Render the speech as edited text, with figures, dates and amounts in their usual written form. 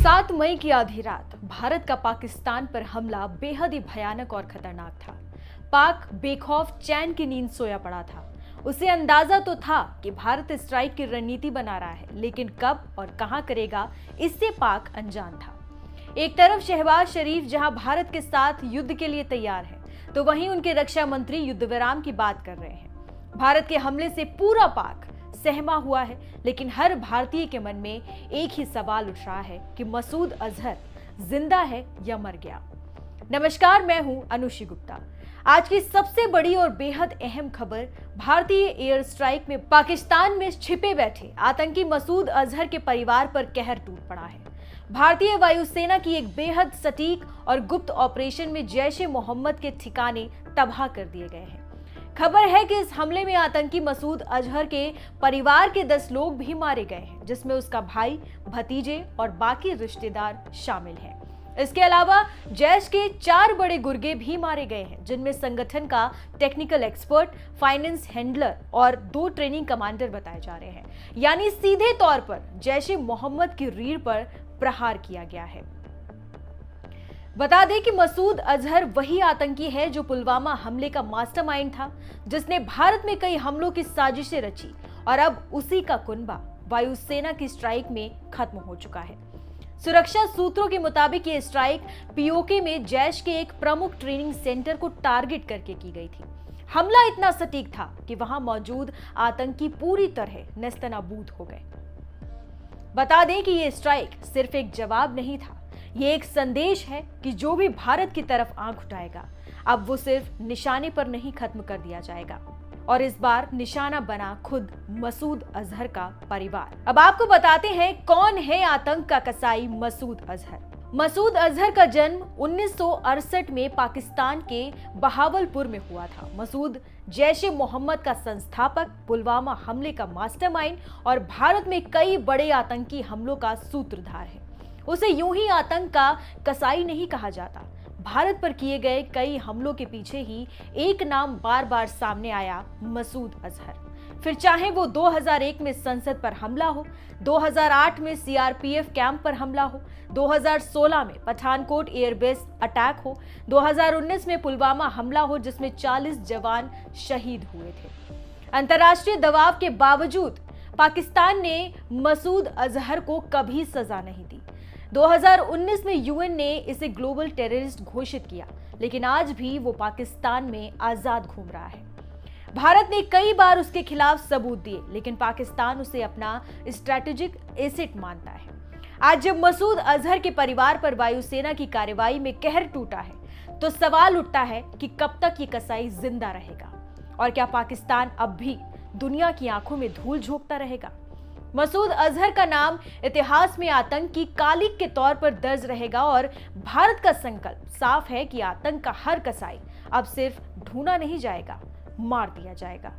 7 मई की आधी रात भारत का पाकिस्तान पर हमला बेहद ही भयानक और खतरनाक था। पाक बेखौफ चैन की नींद सोया पड़ा था। उसे अंदाजा तो था कि भारत स्ट्राइक की रणनीति बना रहा है, लेकिन कब और कहां करेगा इससे पाक अनजान था। एक तरफ शहबाज शरीफ जहां भारत के साथ युद्ध के लिए तैयार है, तो वहीं उनके रक्षा मंत्री युद्ध विराम की बात कर रहे हैं। भारत के हमले से पूरा पाक सहमा हुआ है, लेकिन हर भारतीय के मन में एक ही सवाल उठ रहा है कि मसूद अजहर जिंदा है या मर गया। नमस्कार, मैं हूं अनुषी गुप्ता। आज की सबसे बड़ी और बेहद अहम खबर, भारतीय एयर स्ट्राइक में पाकिस्तान में छिपे बैठे आतंकी मसूद अजहर के परिवार पर कहर टूट पड़ा है। भारतीय वायुसेना की एक बेहद सटीक और गुप्त ऑपरेशन में जैश-ए-मोहम्मद के ठिकाने तबाह कर दिए गए हैं। खबर है कि इस हमले में आतंकी मसूद अजहर के परिवार के 10 लोग भी मारे गए हैं, जिसमें उसका भाई, भतीजे और बाकी रिश्तेदार शामिल हैं। इसके अलावा जैश के 4 बड़े गुर्गे भी मारे गए हैं, जिनमें संगठन का टेक्निकल एक्सपर्ट, फाइनेंस हैंडलर और 2 ट्रेनिंग कमांडर बताए जा रहे हैं। यानी सीधे तौर पर जैश-ए-मोहम्मद की रीढ़ पर प्रहार किया गया है। बता दें कि मसूद अजहर वही आतंकी है जो पुलवामा हमले का मास्टरमाइंड था, जिसने भारत में कई हमलों की साजिशें रची, और अब उसी का कुनबा वायुसेना की स्ट्राइक में खत्म हो चुका है। सुरक्षा सूत्रों के मुताबिक ये स्ट्राइक पीओके में जैश के एक प्रमुख ट्रेनिंग सेंटर को टारगेट करके की गई थी। हमला इतना सटीक था कि वहां मौजूद आतंकी पूरी तरह नेस्तनाबूद हो गए। बता दें कि ये स्ट्राइक सिर्फ एक जवाब नहीं था, ये एक संदेश है कि जो भी भारत की तरफ आंख उठाएगा, अब वो सिर्फ निशाने पर नहीं खत्म कर दिया जाएगा, और इस बार निशाना बना खुद मसूद अजहर का परिवार। अब आपको बताते हैं कौन है आतंक का कसाई मसूद अजहर। मसूद अजहर का जन्म 1968 में पाकिस्तान के बहावलपुर में हुआ था। मसूद जैश-ए-मोहम्मद का संस्थापक, पुलवामा हमले का मास्टरमाइंड और भारत में कई बड़े आतंकी हमलों का सूत्रधार है। उसे यूं ही आतंक का कसाई नहीं कहा जाता। भारत पर किए गए कई हमलों के पीछे ही एक नाम बार बार सामने आया, मसूद अजहर। फिर चाहे वो 2001 में संसद पर हमला हो, 2008 में सीआरपीएफ कैंप पर हमला हो, 2016 में पठानकोट एयरबेस अटैक हो, 2019 में पुलवामा हमला हो जिसमें 40 जवान शहीद हुए थे। अंतर्राष्ट्रीय दबाव के बावजूद पाकिस्तान ने मसूद अजहर को कभी सजा नहीं दी। 2019 में यूएन ने इसे ग्लोबल टेररिस्ट घोषित किया, लेकिन आज भी वो पाकिस्तान में आजाद घूम रहा है। भारत ने कई बार उसके खिलाफ सबूत दिए, लेकिन पाकिस्तान उसे अपना स्ट्रैटेजिक एसेट मानता है। आज जब मसूद अजहर के परिवार पर वायुसेना की कार्रवाई में कहर टूटा है, तो सवाल उठता है कि कब तक ये कसाई जिंदा रहेगा, और क्या पाकिस्तान अब भी दुनिया की आंखों में धूल झोंकता रहेगा। मसूद अजहर का नाम इतिहास में आतंक की कालिक के तौर पर दर्ज रहेगा, और भारत का संकल्प साफ है कि आतंक का हर कसाई अब सिर्फ ढूंढा नहीं जाएगा, मार दिया जाएगा।